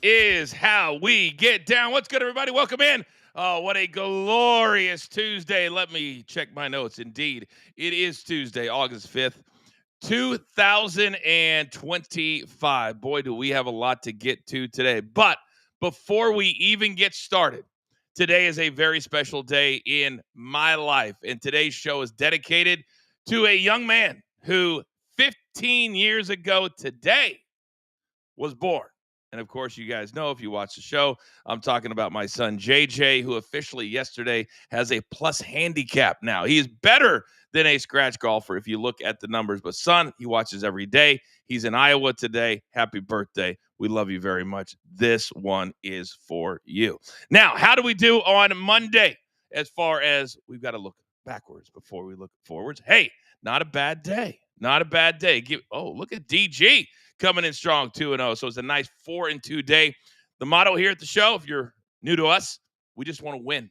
is how we get down. What's good, everybody? Welcome in. Oh, what a glorious Tuesday. Let me check my notes. Indeed, it is Tuesday, August 5th, 2025. Boy, do we have a lot to get to today. But before we even get started, today is a very special day in my life. And today's show is dedicated to a young man who 15 years ago today was born. And of course, you guys know if you watch the show, I'm talking about my son, JJ, who officially yesterday has a plus handicap now. He is better than a scratch golfer if you look at the numbers. But son, he watches every day. He's in Iowa today. Happy birthday. We love you very much. This one is for you. Now, how do we do on Monday? As far as we've got to look backwards before we look forwards. Hey, not a bad day. Not a bad day. Look at DG coming in strong 2-0. So it's a nice 4-2 day. The motto here at the show, if you're new to us, we just want to win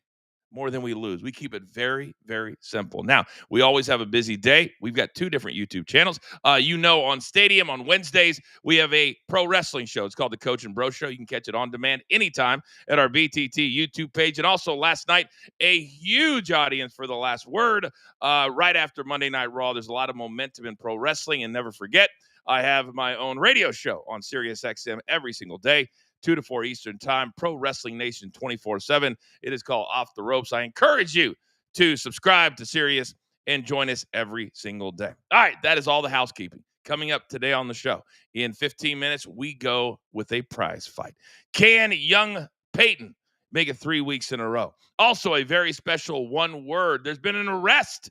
more than we lose. We keep it very, very simple. Now, we always have a busy day. We've got two different YouTube channels. On Stadium on Wednesdays, we have a pro wrestling show. It's called the Coach and Bro Show. You can catch it on demand anytime at our BTT YouTube page. And also last night, a huge audience for The Last Word right after Monday Night Raw. There's a lot of momentum in pro wrestling. And never forget, I have my own radio show on SiriusXM every single day, 2 to 4 Eastern time, Pro Wrestling Nation 24/7. It is called Off the Ropes. I encourage you to subscribe to Sirius and join us every single day. All right, that is all the housekeeping. Coming up today on the show, in 15 minutes, we go with a prize fight. Can young Peyton make it 3 weeks in a row? Also, a very special one word. There's been an arrest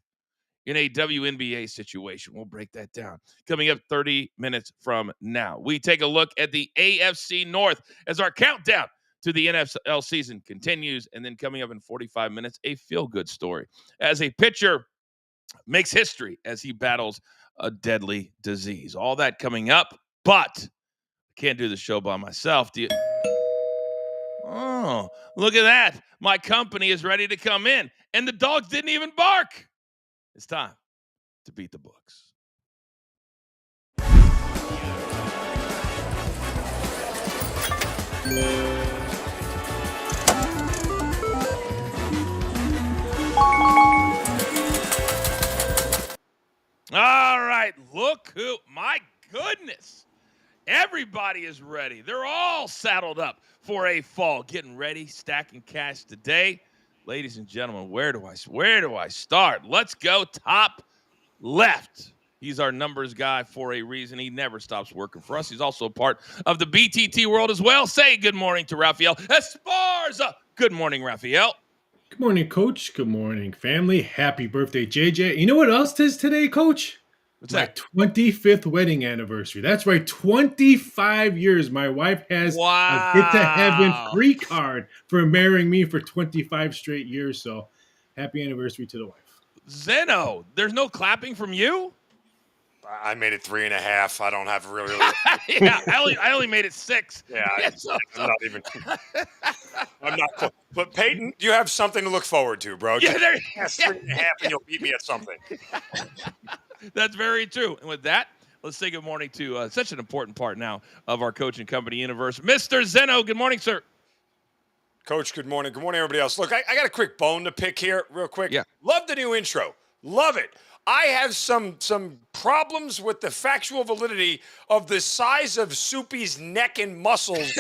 in a WNBA situation. We'll break that down. Coming up 30 minutes from now. We take a look at the AFC North as our countdown to the NFL season continues. And then coming up in 45 minutes, a feel-good story as a pitcher makes history as he battles a deadly disease. All that coming up, but I can't do the show by myself. Oh, look at that. My company is ready to come in, and the dogs didn't even bark. It's time to beat the books. All right, look who, my goodness. Everybody is ready. They're all saddled up for a fall, getting ready, stacking cash today. Ladies and gentlemen, where do I start? Let's go top left. He's our numbers guy for a reason. He never stops working for us. He's also a part of the BTT world as well. Say good morning to Rafael Esparza. Good morning, Rafael. Good morning, Coach. Good morning, family. Happy birthday, JJ. You know what else is today, Coach? What's my that? 25th wedding anniversary. That's right, 25 years. My wife has a Get to Heaven free card for marrying me for 25 straight years. So happy anniversary to the wife. Zeno, there's no clapping from you? I made it 3.5. I don't have really. Yeah, I only made it 6. Yeah, I'm not even. I'm not close. But Peyton, you have something to look forward to, bro. Yeah, 3.5, and you'll beat me at something. That's very true. And with that, let's say good morning to such an important part now of our coaching company universe, Mr. Zeno. Good morning, sir. Coach, good morning. Good morning, everybody else. Look, I got a quick bone to pick here real quick. Yeah. Love the new intro. Love it. I have some problems with the factual validity of the size of Soupy's neck and muscles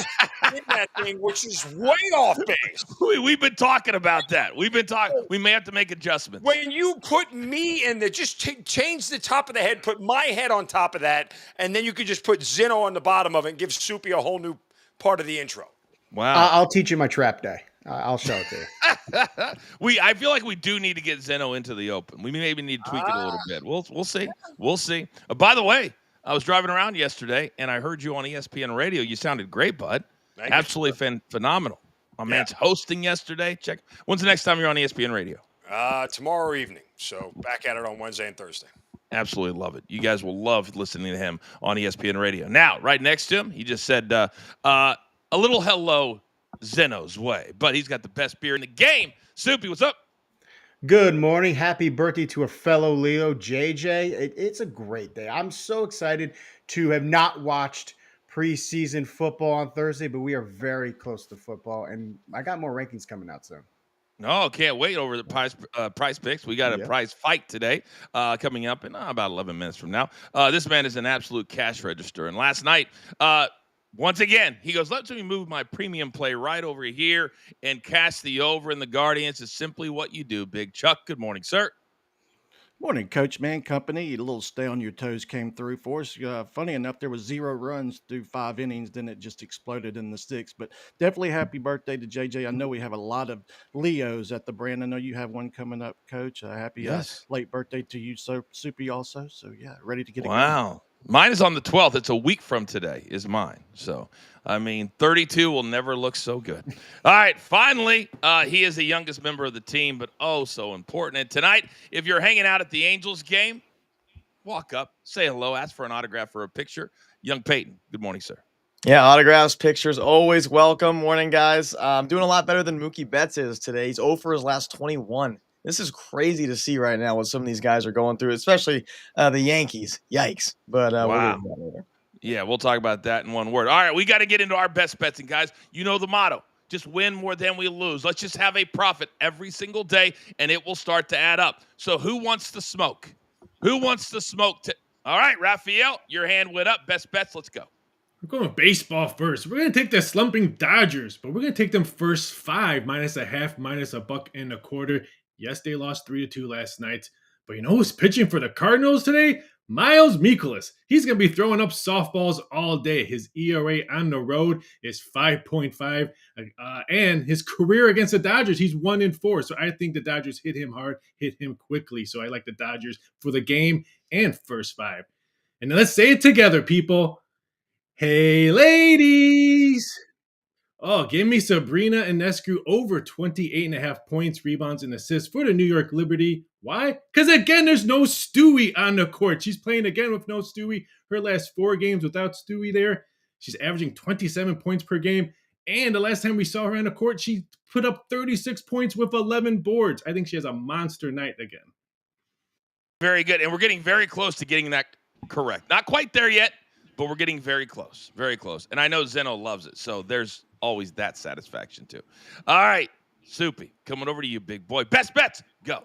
in that thing, which is way off base. We've been talking about that. We may have to make adjustments. When you put me in there, just change the top of the head, put my head on top of that, and then you could just put Zeno on the bottom of it and give Soupy a whole new part of the intro. Wow. I'll teach you my trap day. I'll show it to you. I feel like we do need to get Zeno into the open. We maybe need to tweak it a little bit. We'll see. We'll see. By the way, I was driving around yesterday, and I heard you on ESPN radio. You sounded great, bud. Absolutely phenomenal. My man's hosting yesterday. Check. When's the next time you're on ESPN radio? Tomorrow evening. So back at it on Wednesday and Thursday. Absolutely love it. You guys will love listening to him on ESPN radio. Now, right next to him, he just said a little hello Zeno's way, but he's got the best beer in the game. Soupy, what's up? Good morning. Happy birthday to a fellow Leo, JJ. It's a great day. I'm so excited to have not watched preseason football on Thursday, but we are very close to football, and I got more rankings coming out soon. No, can't wait over the price picks. We got a Yeah. prize fight today coming up in about 11 minutes from now. This man is an absolute cash register. And last night, once again, he goes, let me move my premium play right over here and cast the over in the Guardians. Is simply what you do, Big Chuck. Good morning, sir. Morning, Coachman Company. A little stay on your toes came through for us. Funny enough, there was 0 runs through 5 innings, then it just exploded in the sixth. But definitely happy birthday to JJ. I know we have a lot of Leos at the brand. I know you have one coming up, Coach. Happy late birthday to you, Soupy, also. So yeah, ready to get it going. Wow. Mine is on the 12th. It's a week from today is mine. So, 32 will never look so good. All right. Finally, he is the youngest member of the team, but oh, so important. And tonight, if you're hanging out at the Angels game, walk up, say hello, ask for an autograph or a picture. Young Peyton, good morning, sir. Yeah, autographs, pictures, always welcome. Morning, guys. I'm doing a lot better than Mookie Betts is today. He's 0 for his last 21. This is crazy to see right now what some of these guys are going through, especially the Yankees. Yikes. But wow. We'll get into that later. Yeah, we'll talk about that in one word. All right, we got to get into our best bets. And, guys, you know the motto. Just win more than we lose. Let's just have a profit every single day, and it will start to add up. So who wants to smoke? Who wants to smoke? All right, Raphael, your hand went up. Best bets, let's go. We're going with baseball first. We're going to take the slumping Dodgers, but we're going to take them first 5, -0.5, -1.25. Yes, they lost 3-2 last night. But you know who's pitching for the Cardinals today? Miles Mikolas. He's going to be throwing up softballs all day. His ERA on the road is 5.5. And his career against the Dodgers, he's 1-4. So I think the Dodgers hit him hard, hit him quickly. So I like the Dodgers for the game and first 5. And then let's say it together, people. Hey, ladies. Oh, give me Sabrina Ionescu over 28.5 points, rebounds, and assists for the New York Liberty. Why? Because, again, there's no Stewie on the court. She's playing again with no Stewie. Her last 4 games without Stewie there. She's averaging 27 points per game. And the last time we saw her on the court, she put up 36 points with 11 boards. I think she has a monster night again. Very good. And we're getting very close to getting that correct. Not quite there yet, but we're getting very close. Very close. And I know Zeno loves it. So there's always that satisfaction too. All right, Soupy, coming over to you, big boy. Best bets, go.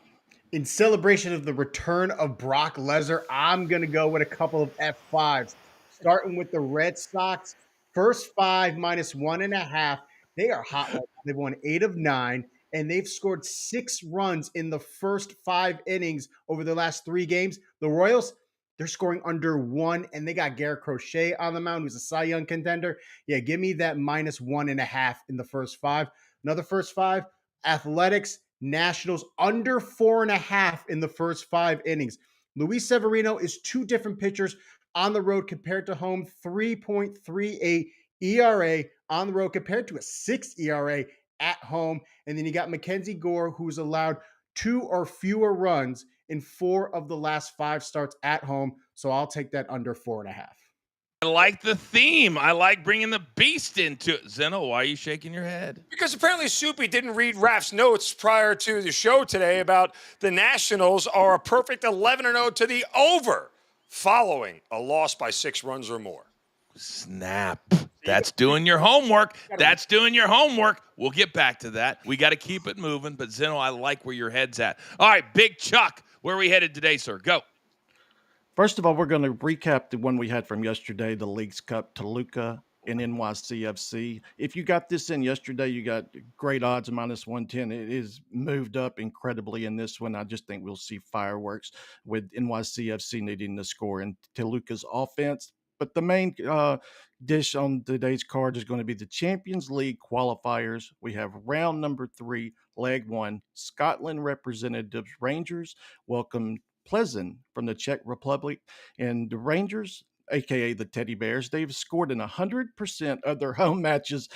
In celebration of the return of Brock Lesnar, I'm going to go with a couple of F5s. Starting with the Red Sox, first 5 -1.5. They are hot right now. They've won 8 of 9, and they've scored 6 runs in the first 5 innings over the last 3 games. The Royals, they're scoring under 1, and they got Garrett Crochet on the mound, who's a Cy Young contender. Yeah, give me that -1.5 in the first 5. Another first 5, Athletics, Nationals, under 4.5 in the first 5 innings. Luis Severino is 2 different pitchers on the road compared to home, 3.38 ERA on the road compared to a 6 ERA at home. And then you got Mackenzie Gore, who's allowed 2 or fewer runs in 4 of the last 5 starts at home. So I'll take that under 4.5. I like the theme. I like bringing the beast into it. Zeno, why are you shaking your head? Because apparently Soupy didn't read Raf's notes prior to the show today about the Nationals are a perfect 11-0 to the over following a loss by 6 runs or more. Snap. That's doing your homework. That's doing your homework. We'll get back to that. We got to keep it moving. But, Zeno, I like where your head's at. All right, Big Chuck, where are we headed today, sir? Go. First of all, we're going to recap the one we had from yesterday, the Leagues Cup, Toluca and NYCFC. If you got this in yesterday, you got great odds, -110. It is moved up incredibly in this one. I just think we'll see fireworks with NYCFC needing to score in Toluca's offense. But the main dish on today's card is going to be the Champions League qualifiers. We have round number 3, leg 1, Scotland representatives Rangers welcome Plzeň from the Czech Republic, and the Rangers, aka the Teddy Bears, they've scored in 100% of their home matches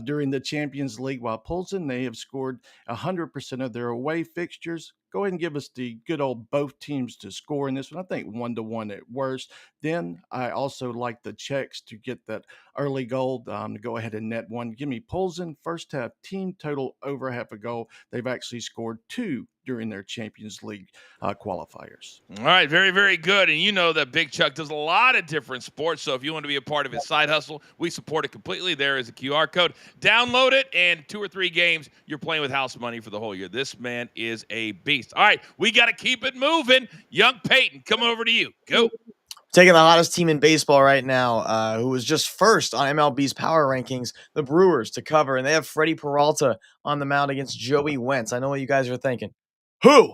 during the Champions League, while Plzeň, they have scored 100% of their away fixtures. go ahead and give us the good old both teams to score in this one. I think 1-1 at worst. Then I also like the checks to get that early goal to go ahead and net one. Give me Poulsen first half team total over half a goal. They've actually scored 2 during their Champions League qualifiers. All right, very, very good. And you know that Big Chuck does a lot of different sports, so if you want to be a part of his side hustle, we support it completely. There is a QR code. Download it, and 2 or 3 games, you're playing with house money for the whole year. This man is a beast. All right, we got to keep it moving. Young Peyton, come over to you. Go. Taking the hottest team in baseball right now, who was just first on MLB's power rankings, the Brewers, to cover, and they have Freddie Peralta on the mound against Joey Wentz. I know what you guys are thinking. Who?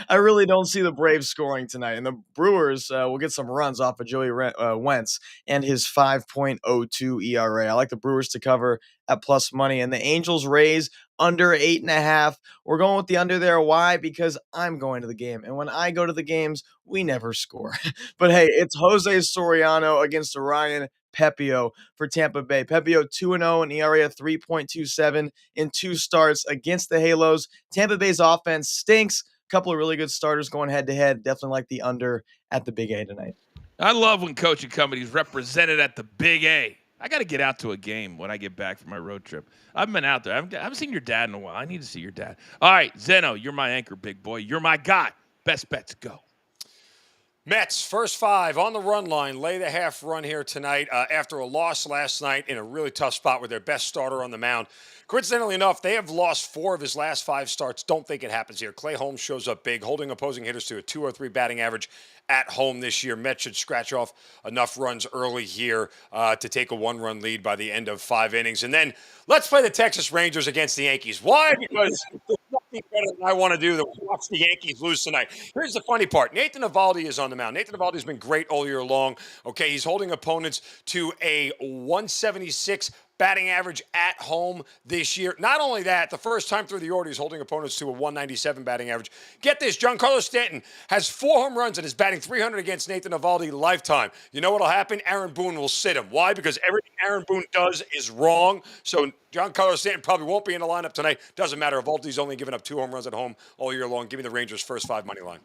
I really don't see the Braves scoring tonight. And the Brewers will get some runs off of Joey Wentz and his 5.02 ERA. I like the Brewers to cover at plus money. And the Angels Rays under 8.5. We're going with the under there. Why? Because I'm going to the game. And when I go to the games, we never score. But hey, it's Jose Soriano against Ryan Pepio for Tampa Bay. Pepio 2-0, an ERA of 3.27 in 2 starts against the Halos. Tampa Bay's offense stinks. A couple of really good starters going head-to-head. Definitely like the under at the Big A tonight. I love when coaching companies represented at the Big A. I got to get out to a game when I get back from my road trip. I've been out there. I haven't seen your dad in a while. I need to see your dad. All right, Zeno, you're my anchor, big boy. You're my guy. Best bets, go. Mets, first 5 on the run line, lay the half run here tonight after a loss last night in a really tough spot with their best starter on the mound. Coincidentally enough, they have lost 4 of his last 5 starts. Don't think it happens here. Clay Holmes shows up big, holding opposing hitters to a 203 batting average at home this year. Mets should scratch off enough runs early here to take a 1-run lead by the end of 5 innings. And then let's play the Texas Rangers against the Yankees. Why? Because there's nothing better than I want to do than watch the Yankees lose tonight. Here's the funny part. Nathan Eovaldi is on the mound. Nathan Eovaldi has been great all year long. Okay, he's holding opponents to a 176 batting average at home this year. Not only that, the first time through the order, he's holding opponents to a 197 batting average. Get this, Giancarlo Stanton has 4 home runs and is batting .300 against Nathan Eovaldi lifetime. You know what'll happen? Aaron Boone will sit him. Why? Because everything Aaron Boone does is wrong. So Giancarlo Stanton probably won't be in the lineup tonight. Doesn't matter. Eovaldi's only given up 2 home runs at home all year long. Give me the Rangers first 5 money line.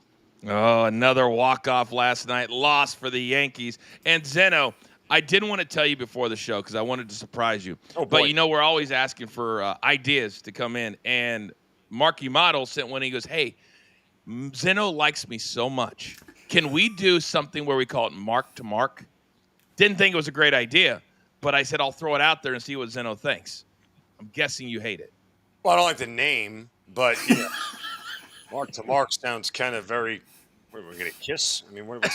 Oh, another walk-off last night. Loss for the Yankees. And Zeno, I didn't want to tell you before the show because I wanted to surprise you. Oh, boy. But, you know, we're always asking for ideas to come in. And Marky Model sent one. He goes, hey, Zeno likes me so much. Can we do something where we call it mark to mark? Didn't think it was a great idea, but I said I'll throw it out there and see what Zeno thinks. I'm guessing you hate it. Well, I don't like the name, but yeah. Mark to mark sounds kind of very. What, we're going to kiss? I mean, what are we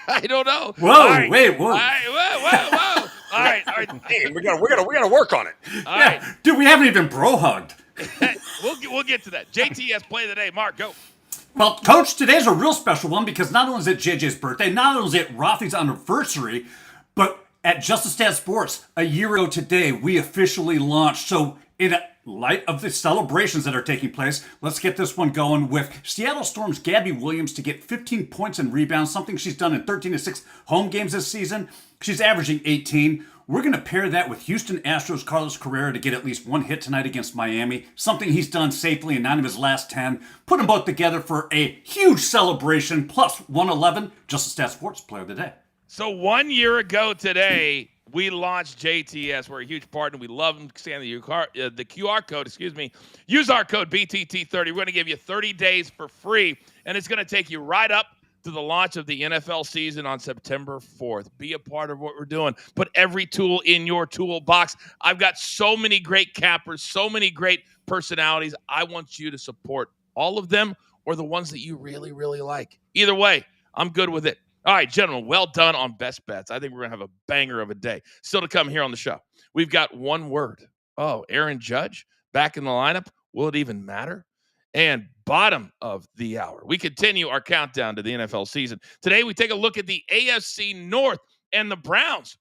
I don't know. Whoa, right. wait, whoa. All right, whoa. All right. Hey, we gotta work on it. All right. Dude, we haven't even bro hugged. We'll get to that. JTS play of the day. Mark, go. Well, Coach, today's a real special one because not only is it JJ's birthday, not only is it Rafi's anniversary, but at Just a Stat Sports, a year ago today, we officially launched. So in light of the celebrations that are taking place, let's get this one going with Seattle Storm's Gabby Williams to get 15 points and rebounds, something she's done in 13 of 6 home games this season. She's averaging 18. We're going to pair that with Houston Astros' Carlos Correa to get at least 1 hit tonight against Miami, something he's done safely in 9 of his last 10. Put them both together for a huge celebration, plus 111, Just a Stat Sports Player of the Day. So 1 year ago today, we launched JTS. We're a huge partner. We love them. Scan the QR code, Use our code BTT30. We're going to give you 30 days for free, and it's going to take you right up to the launch of the NFL season on September 4th. Be a part of what we're doing. Put every tool in your toolbox. I've got so many great cappers, so many great personalities. I want you to support all of them or the ones that you really, really like. Either way, I'm good with it. All right, gentlemen, well done on best bets. I think we're going to have a banger of a day. Still to come here on the show. We've got one word. Oh, Aaron Judge back in the lineup. Will it even matter? And bottom of the hour, we continue our countdown to the NFL season. Today, we take a look at the AFC North and the Browns.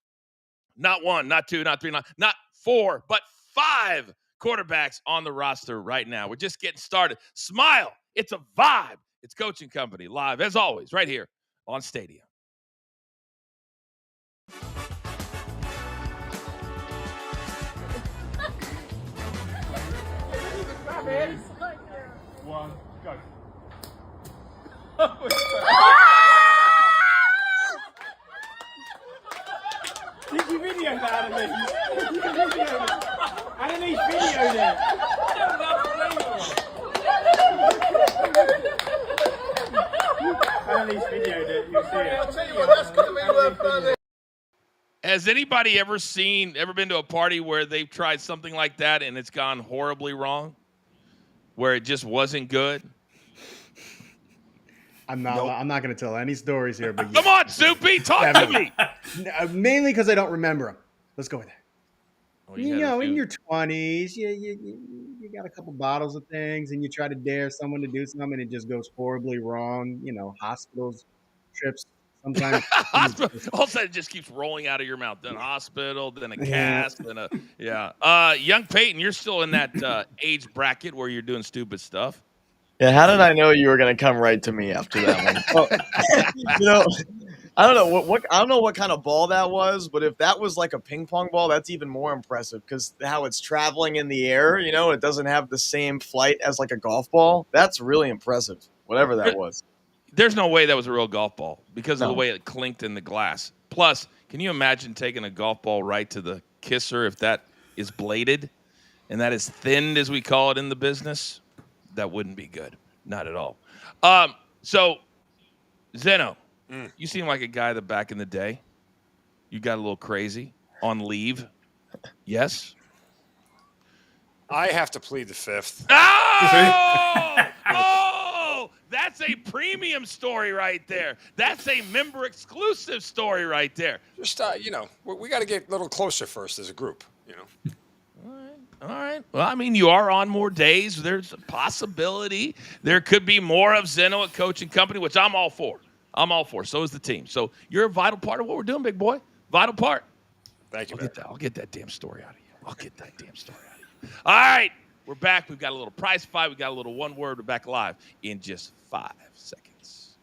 Not 1, not 2, not 3, not 4, but 5 quarterbacks on the roster right now. We're just getting started. Smile. It's a vibe. It's Coaching Company live, as always, right here on Stadium. One, go. Did you video that, Annalise? Did you video it? Annalise videoed it. Annalise videoed it. You see it. I'll tell you what, that's going to be worth funny. Has anybody ever been to a party where they've tried something like that and it's gone horribly wrong? Where it just wasn't good? I'm not going to tell any stories here, but Come on, Soupy, talk to me. Mainly because I don't remember them. Let's go with that. Well, You know, in your 20s, you got a couple bottles of things, and you try to dare someone to do something, and it just goes horribly wrong. You know, hospitals, trips, sometimes. All of a sudden, it just keeps rolling out of your mouth. Then a hospital, then a cast, then a young Peyton, you're still in that age bracket where you're doing stupid stuff. Yeah, how did I know you were going to come right to me after that one? Well, I don't know what kind of ball that was, but if that was like a ping pong ball, that's even more impressive because how it's traveling in the air, it doesn't have the same flight as like a golf ball. That's really impressive, whatever that was. There's no way that was a real golf ball because of the way it clinked in the glass. Plus, can you imagine taking a golf ball right to the kisser if that is bladed and that is thinned, as we call it in the business? That wouldn't be good. Not at all. So, Zeno, you seem like a guy that back in the day, you got a little crazy on leave. Yes? I have to plead the fifth. Oh, that's a premium story right there. That's a member exclusive story right there. Just, we got to get a little closer first as a group, All right. Well, I mean, you are on more days. There's a possibility there could be more of Zeno at Coaching Company, which I'm all for. So is the team. So you're a vital part of what we're doing, big boy. Vital part. Thank you, I'll get that damn story out of you. All right. We're back. We've got a little prize fight. We've got a little one word. We're back live in just 5 seconds.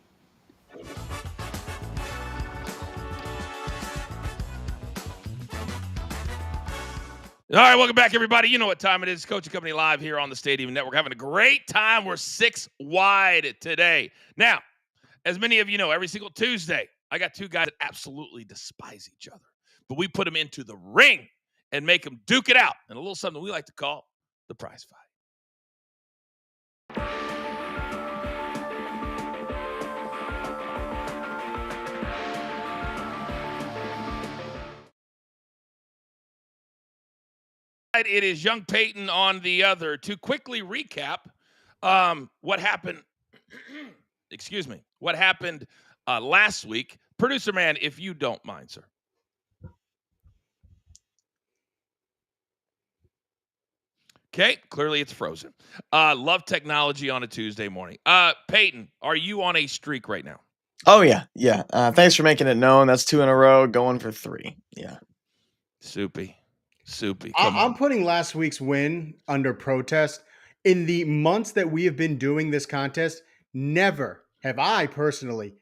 All right, welcome back, everybody. You know what time it is. Coaching Company live here on the Stadium Network. Having a great time. We're 6 wide today. Now, as many of you know, every single Tuesday, I got two guys that absolutely despise each other. But we put them into the ring and make them duke it out. And a little something we like to call the prize fight. It is young Peyton on the other. To quickly recap what happened, what happened last week. Producer man, if you don't mind, sir. Okay, clearly it's frozen. Love technology on a Tuesday morning. Peyton, are you on a streak right now? Oh, yeah. Thanks for making it known. That's 2 in a row, going for 3. Yeah. Soupy. I'm putting last week's win under protest. In the months that we have been doing this contest, never have I personally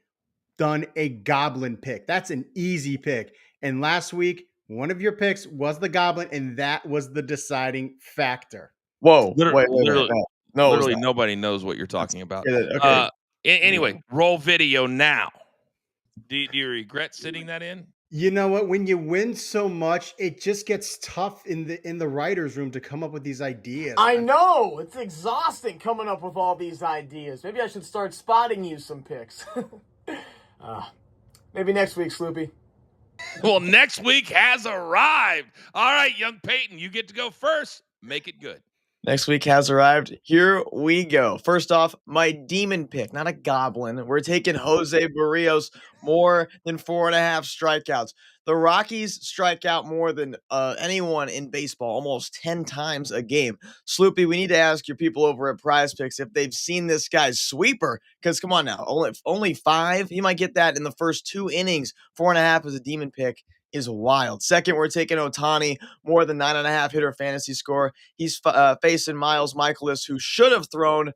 done a goblin pick. That's an easy pick. And last week, one of your picks was the goblin, and that was the deciding factor. Whoa. Literally, No, literally nobody knows what you're talking about. Okay. Anyway, roll video now. Do you regret sitting that in? You know what? When you win so much, it just gets tough in the writer's room to come up with these ideas. I know. It's exhausting coming up with all these ideas. Maybe I should start spotting you some picks. Maybe next week, Sloopy. Well, next week has arrived. All right, young Peyton, you get to go first. Make it good. Next week has arrived. Here we go. First off, my demon pick, not a goblin. We're taking Jose Barrios, more than 4.5 strikeouts. The Rockies strike out more than anyone in baseball, almost 10 times a game. Sloopy, we need to ask your people over at Prize Picks if they've seen this guy's sweeper. Because come on now, only 5. He might get that in the first 2 innings. 4.5 as a demon pick is wild. Second, we're taking Ohtani, more than 9.5 hitter fantasy score. He's facing Miles Michaelis, who should have thrown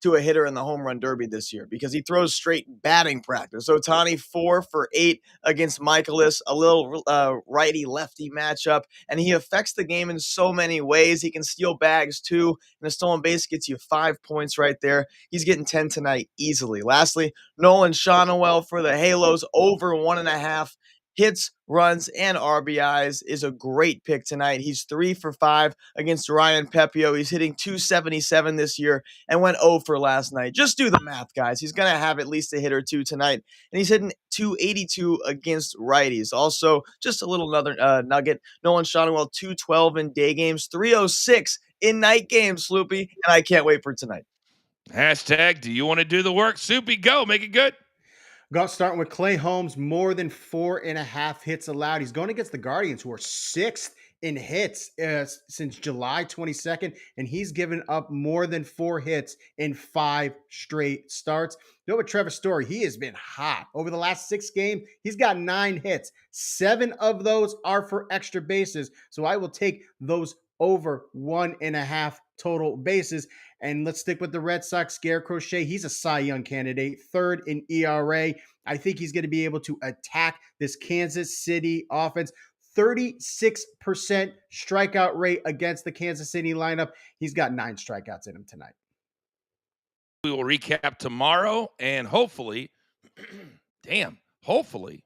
to a hitter in the home run derby this year because he throws straight batting practice. So Ohtani 4 for 8 against Michaelis, a little righty-lefty matchup, and he affects the game in so many ways. He can steal bags too, and a stolen base gets you 5 points right there. He's getting 10 tonight easily. Lastly, Nolan Shonowell for the Halos over 1.5 hits, runs, and RBIs is a great pick tonight. He's 3 for 5 against Ryan Pepio. He's hitting 277 this year and went 0 for last night. Just do the math, guys. He's going to have at least a hit or two tonight, and he's hitting 282 against righties. Also, just a little another nugget. Nolan Shonowell, 212 in day games, 306 in night games, Sloopy, and I can't wait for tonight. Hashtag, do you want to do the work? Soupy, go. Make it good. Got starting with Clay Holmes, more than 4.5 hits allowed. He's going against the Guardians, who are 6th in hits since July 22nd, and he's given up more than 4 hits in 5 straight starts. You know what, Trevor Story, he has been hot. Over the last 6 games, he's got 9 hits. 7 of those are for extra bases, so I will take those over 1.5 total bases. And let's stick with the Red Sox. Garrett Crochet, he's a Cy Young candidate, 3rd in ERA. I think he's going to be able to attack this Kansas City offense. 36% strikeout rate against the Kansas City lineup. He's got 9 strikeouts in him tonight. We will recap tomorrow, and hopefully, hopefully,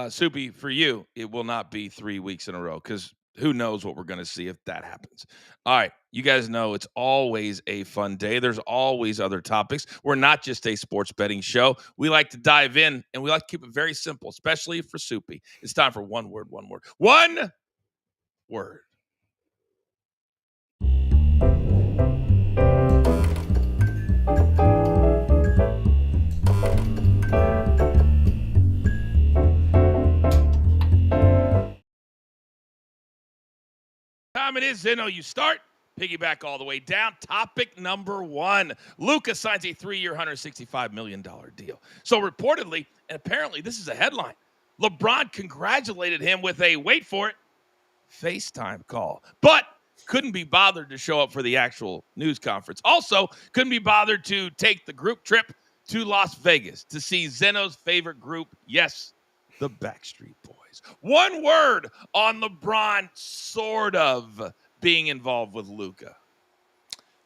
Soupy, for you, it will not be 3 weeks in a row because who knows what we're going to see if that happens. All right. You guys know it's always a fun day. There's always other topics. We're not just a sports betting show. We like to dive in, and we like to keep it very simple, especially for Soupy. It's time for one word. One word. Time it is, Zeno. You start. Piggyback all the way down. Topic number 1. Luka signs a 3-year, $165 million deal. So reportedly, and apparently this is a headline, LeBron congratulated him with a, wait for it, FaceTime call. But couldn't be bothered to show up for the actual news conference. Also, couldn't be bothered to take the group trip to Las Vegas to see Zeno's favorite group, yes, the Backstreet Boys. One word on LeBron sort of being involved with Luka.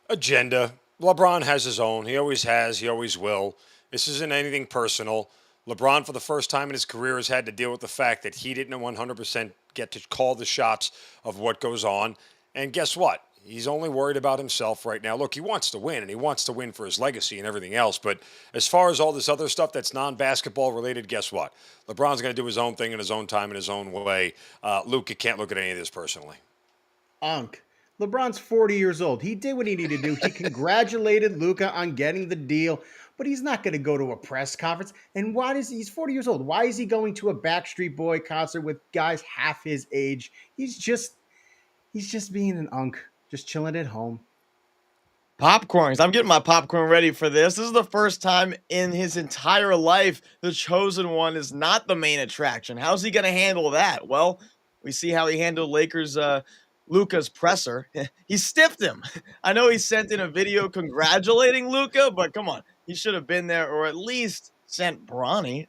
Agenda. LeBron has his own. He always has. He always will. This isn't anything personal. LeBron, for the first time in his career, has had to deal with the fact that he didn't 100% get to call the shots of what goes on. And guess what? He's only worried about himself right now. Look, he wants to win, and he wants to win for his legacy and everything else. But as far as all this other stuff that's non-basketball related, guess what? LeBron's going to do his own thing in his own time, in his own way. Luka can't look at any of this personally. LeBron's 40 years old. He did what he needed to do. He congratulated Luka on getting the deal, but he's not going to go to a press conference. And he's 40 years old. Why is he going to a Backstreet Boy concert with guys half his age? He's just being an unk, just chilling at home. Popcorns. I'm getting my popcorn ready for this. This is the first time in his entire life the chosen one is not the main attraction. How's he going to handle that? Well, we see how he handled Lakers Luka's presser. He stiffed him. I know he sent in a video congratulating Luka, but come on. He should have been there or at least sent Bronny.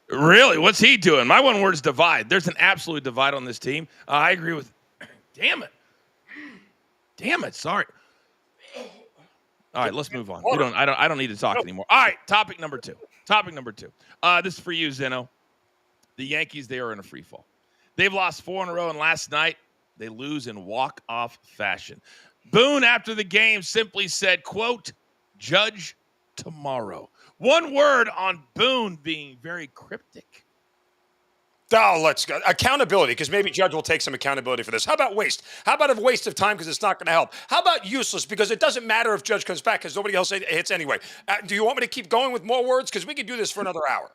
Really? What's he doing? My one word is divide. There's an absolute divide on this team. I agree with Damn it. Sorry. All right, let's move on. I don't need to talk anymore. All right, topic number 2. This is for you, Zeno. The Yankees, they are in a free fall. They've lost 4 in a row, and last night they lose in walk-off fashion. Boone, after the game, simply said, quote, judge tomorrow. One word on Boone being very cryptic. Oh, let's go. Accountability, because maybe Judge will take some accountability for this. How about waste? How about a waste of time because it's not going to help? How about useless because it doesn't matter if Judge comes back because nobody else hits anyway? Do you want me to keep going with more words? Because we could do this for another hour.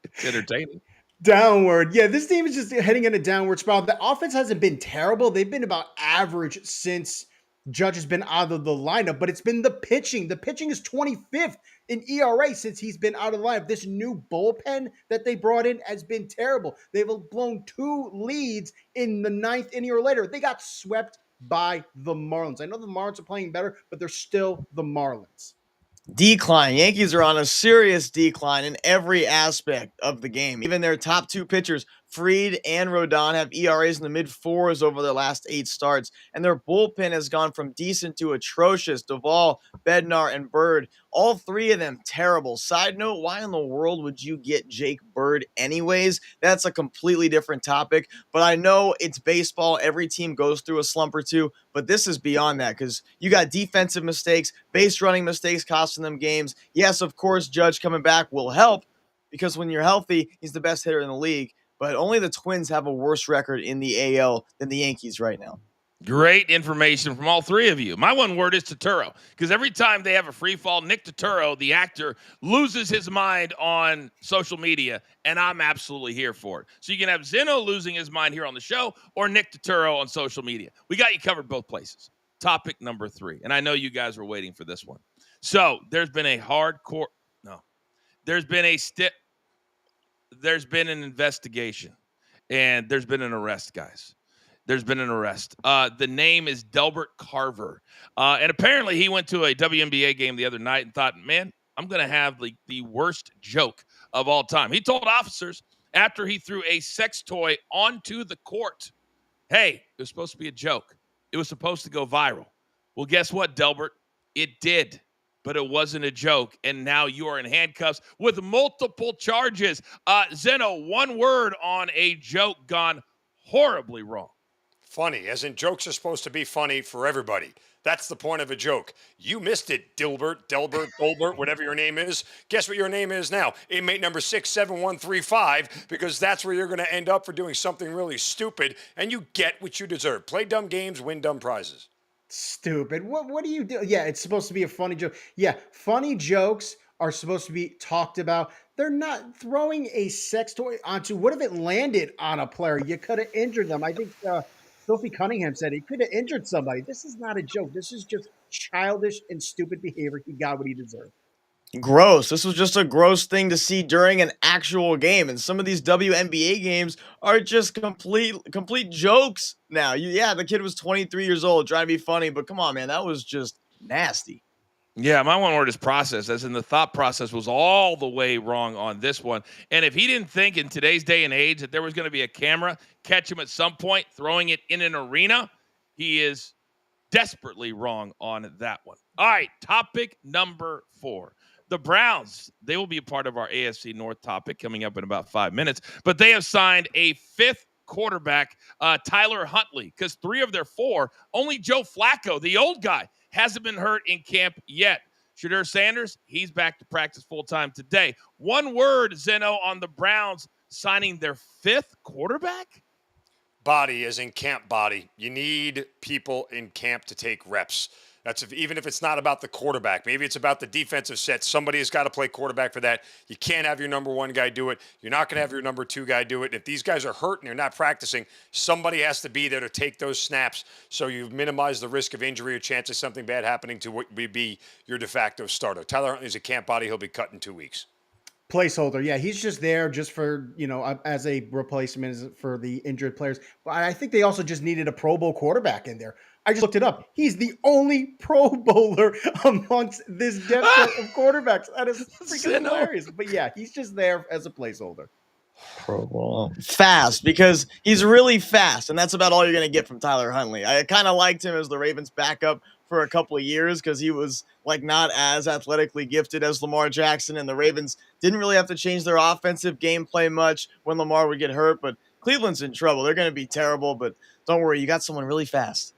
It's entertaining. Downward. Yeah, this team is just heading in a downward spiral. The offense hasn't been terrible. They've been about average since Judge has been out of the lineup, but it's been the pitching. The pitching is 25th in ERA since he's been out of the lineup. This new bullpen that they brought in has been terrible. They've blown 2 leads in the 9th inning or later. They got swept by the Marlins. I know the Marlins are playing better, but they're still the Marlins. Decline. Yankees are on a serious decline in every aspect of the game. Even their top two pitchers, Fried and Rodon, have ERAs in the mid-4s over their last 8 starts, and their bullpen has gone from decent to atrocious. Duvall, Bednar, and Bird, all 3 of them terrible. Side note, why in the world would you get Jake Bird anyways? That's a completely different topic, but I know it's baseball. Every team goes through a slump or two, but this is beyond that because you got defensive mistakes, base running mistakes costing them games. Yes, of course, Judge coming back will help because when you're healthy, he's the best hitter in the league. But only the Twins have a worse record in the AL than the Yankees right now. Great information from all 3 of you. My one word is Turturro, because every time they have a free fall, Nick Turturro, the actor, loses his mind on social media, and I'm absolutely here for it. So you can have Zeno losing his mind here on the show or Nick Turturro on social media. We got you covered both places. Topic number 3, and I know you guys were waiting for this one. So there's been a there's been an investigation, and there's been an arrest, guys. There's been an arrest. The name is Delbert Carver. And apparently he went to a WNBA game the other night and thought, man, I'm going to have the worst joke of all time. He told officers after he threw a sex toy onto the court, hey, it was supposed to be a joke. It was supposed to go viral. Well, guess what, Delbert? It did. But it wasn't a joke, and now you are in handcuffs with multiple charges. Zeno, one word on a joke gone horribly wrong. Funny, as in jokes are supposed to be funny for everybody. That's the point of a joke. You missed it, Delbert, whatever your name is. Guess what your name is now? Inmate number 67135, because that's where you're going to end up for doing something really stupid, and you get what you deserve. Play dumb games, win dumb prizes. Stupid. What do you do? Yeah, it's supposed to be a funny joke. Yeah, funny jokes are supposed to be talked about. They're not throwing a sex toy onto. What if it landed on a player? You could have injured them. I think Sophie Cunningham said he could have injured somebody. This is not a joke. This is just childish and stupid behavior. He got what he deserved. Gross. This was just a gross thing to see during an actual game. And some of these WNBA games are just complete jokes now. Yeah, the kid was 23 years old trying to be funny, but come on, man, that was just nasty. Yeah, my one word is process, as in the thought process was all the way wrong on this one. And if he didn't think in today's day and age that there was going to be a camera catch him at some point throwing it in an arena, he is desperately wrong on that one. All right, topic number 4. The Browns, they will be a part of our AFC North topic coming up in about 5 minutes, but they have signed a 5th quarterback, Tyler Huntley, because 3 of their 4, only Joe Flacco, the old guy, hasn't been hurt in camp yet. Shadur Sanders, he's back to practice full-time today. One word, Zeno, on the Browns signing their 5th quarterback? Body, as in camp body. You need people in camp to take reps. Even if it's not about the quarterback. Maybe it's about the defensive set. Somebody has got to play quarterback for that. You can't have your number 1 guy do it. You're not going to have your number 2 guy do it. And if these guys are hurt and they're not practicing, somebody has to be there to take those snaps so you minimize the risk of injury or chance of something bad happening to what would be your de facto starter. Tyler Huntley's a camp body. He'll be cut in 2 weeks. Placeholder. Yeah, he's just there just for, as a replacement for the injured players. But I think they also just needed a Pro Bowl quarterback in there. I just looked it up. He's the only Pro Bowler amongst this depth of quarterbacks. That is freaking hilarious. But yeah, he's just there as a placeholder. Pro Bowl. Fast, because he's really fast, and that's about all you're going to get from Tyler Huntley. I kind of liked him as the Ravens backup for a couple of years because he was not as athletically gifted as Lamar Jackson, and the Ravens didn't really have to change their offensive gameplay much when Lamar would get hurt, but Cleveland's in trouble. They're going to be terrible, but don't worry, you got someone really fast.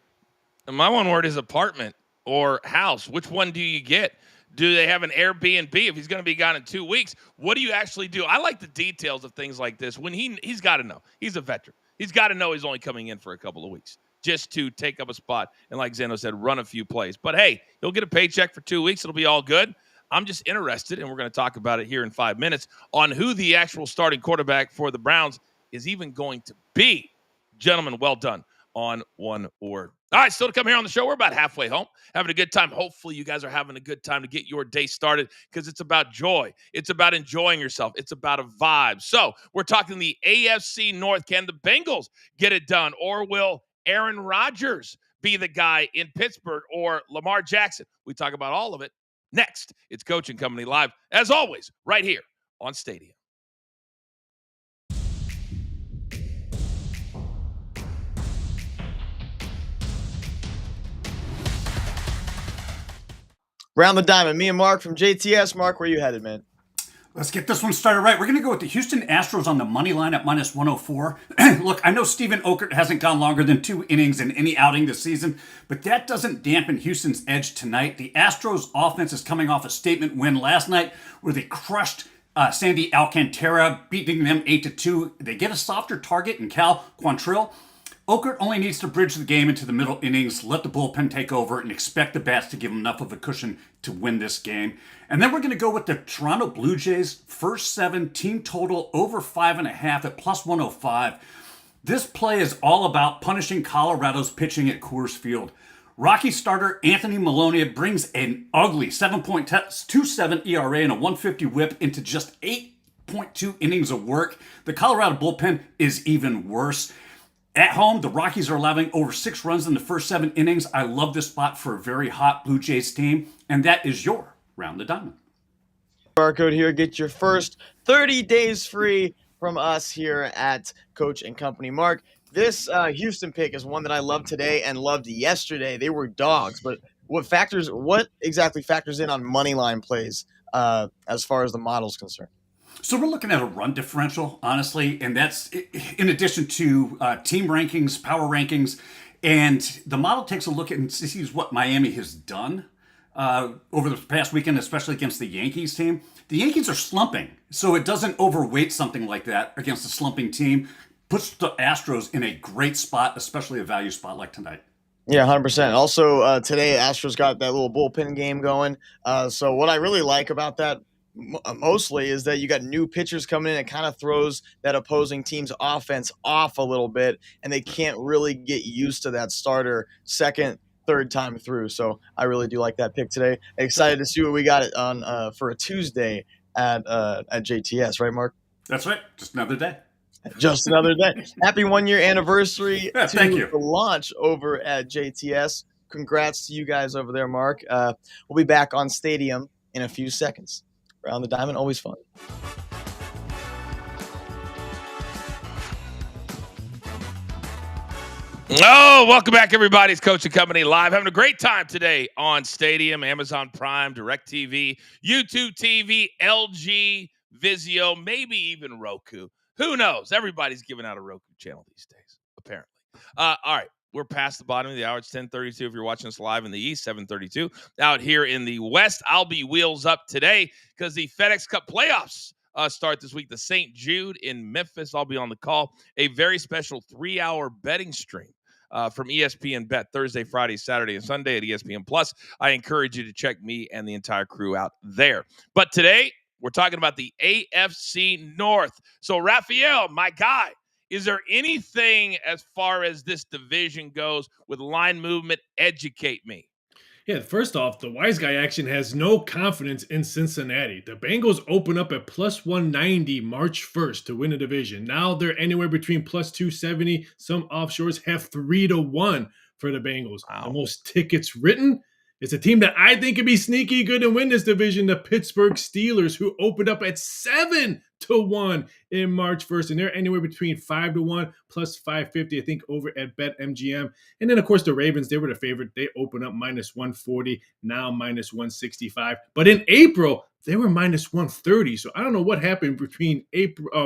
And my one word is apartment or house. Which one do you get? Do they have an Airbnb if he's going to be gone in 2 weeks? What do you actually do? I like the details of things like this. When he's got to know. He's a veteran. He's got to know he's only coming in for a couple of weeks just to take up a spot and, like Zeno said, run a few plays. But, hey, he'll get a paycheck for 2 weeks. It'll be all good. I'm just interested, and we're going to talk about it here in 5 minutes, on who the actual starting quarterback for the Browns is even going to be. Gentlemen, well done on one word. All right, still to come here on the show. We're about halfway home, having a good time. Hopefully, you guys are having a good time to get your day started because it's about joy. It's about enjoying yourself. It's about a vibe. So we're talking the AFC North. Can the Bengals get it done, or will Aaron Rodgers be the guy in Pittsburgh or Lamar Jackson? We talk about all of it next. It's Coach and Company Live, as always, right here on Stadium. Round the diamond. Me and Mark from JTS. Mark, where you headed, man? Let's get this one started right. We're going to go with the Houston Astros on the money line at minus 104. Look, I know Steven Okert hasn't gone longer than 2 innings in any outing this season, but that doesn't dampen Houston's edge tonight. The Astros offense is coming off a statement win last night where they crushed Sandy Alcantara, beating them 8-2. They get a softer target in Cal Quantrill. Okert only needs to bridge the game into the middle innings, let the bullpen take over, and expect the bats to give him enough of a cushion to win this game. And then we're going to go with the Toronto Blue Jays, first 7, team total over 5.5 at plus 105. This play is all about punishing Colorado's pitching at Coors Field. Rocky starter Anthony Maloney brings an ugly 7.27 ERA and a 150 whip into just 8.2 innings of work. The Colorado bullpen is even worse. At home, the Rockies are allowing over 6 runs in the first 7 innings. I love this spot for a very hot Blue Jays team, and that is your Round the Diamond. Barcode here. Get your first 30 days free from us here at Coach and Company. Mark, this Houston pick is one that I loved today and loved yesterday. They were dogs, but what exactly factors in on money line plays as far as the model's concerned? So we're looking at a run differential, honestly, and that's in addition to team rankings, power rankings, and the model takes a look at and sees what Miami has done over the past weekend, especially against the Yankees team. The Yankees are slumping, so it doesn't overweight something like that against a slumping team. Puts the Astros in a great spot, especially a value spot like tonight. Yeah, 100%. Also, today, Astros got that little bullpen game going. So what I really like about that mostly is that you got new pitchers coming in. It kind of throws that opposing team's offense off a little bit, and they can't really get used to that starter second, third time through. So I really do like that pick today. Excited to see what we got on for a Tuesday at JTS, right, Mark? That's right. Just another day. Just another day. Happy 1-year anniversary to thank you. the launch over at JTS. Congrats to you guys over there, Mark. We'll be back on Stadium in a few seconds. Round the Diamond, always fun. Oh, welcome back, everybody. It's Coach and Company Live. Having a great time today on Stadium, Amazon Prime, DirecTV, YouTube TV, LG, Vizio, maybe even Roku. Who knows? Everybody's giving out a Roku channel these days, apparently. All right. We're past the bottom of the hour. It's 10:32 if you're watching us live in the East, 7:32 out here in the West. I'll be wheels up today because the FedEx Cup playoffs start this week. The St. Jude in Memphis. I'll be on the call. A very special 3-hour betting stream from ESPN Bet Thursday, Friday, Saturday, and Sunday at ESPN Plus. I encourage you to check me and the entire crew out there. But today, we're talking about the AFC North. So, Raphael, my guy, is there anything as far as this division goes with line movement? Educate me. Yeah, first off, the wise guy action has no confidence in Cincinnati. The Bengals open up at plus 190 March 1st to win the division. Now they're anywhere between plus 270. Some offshores have 3-1 for the Bengals. Wow. The most tickets written. It's a team that I think could be sneaky good and win this division, the Pittsburgh Steelers, who opened up at 7-1 in March 1st, and they're anywhere between 5-1 plus 550, I think, over at BetMGM. And then, of course, the Ravens, they were the favorite. They opened up minus 140, now minus 165. But in April, they were minus 130. So I don't know what happened between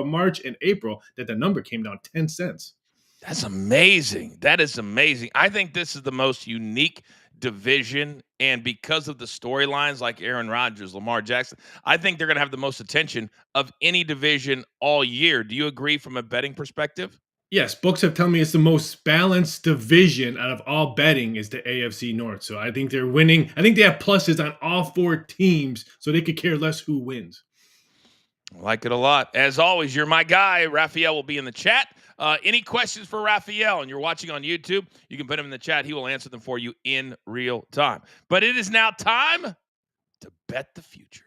March and April that the number came down 10 cents. That's amazing. That is amazing. I think this is the most unique division, and because of the storylines like Aaron Rodgers, Lamar Jackson, I think they're going to have the most attention of any division all year. Do you agree from a betting perspective? Yes, books have told me it's the most balanced division out of all betting is the AFC North. So I think they're winning. I think they have pluses on all 4 teams, so they could care less who wins. I like it a lot. As always, you're my guy. Raphael will be in the chat. Any questions for Raphael, and you're watching on YouTube, you can put them in the chat. He will answer them for you in real time. But it is now time to bet the future.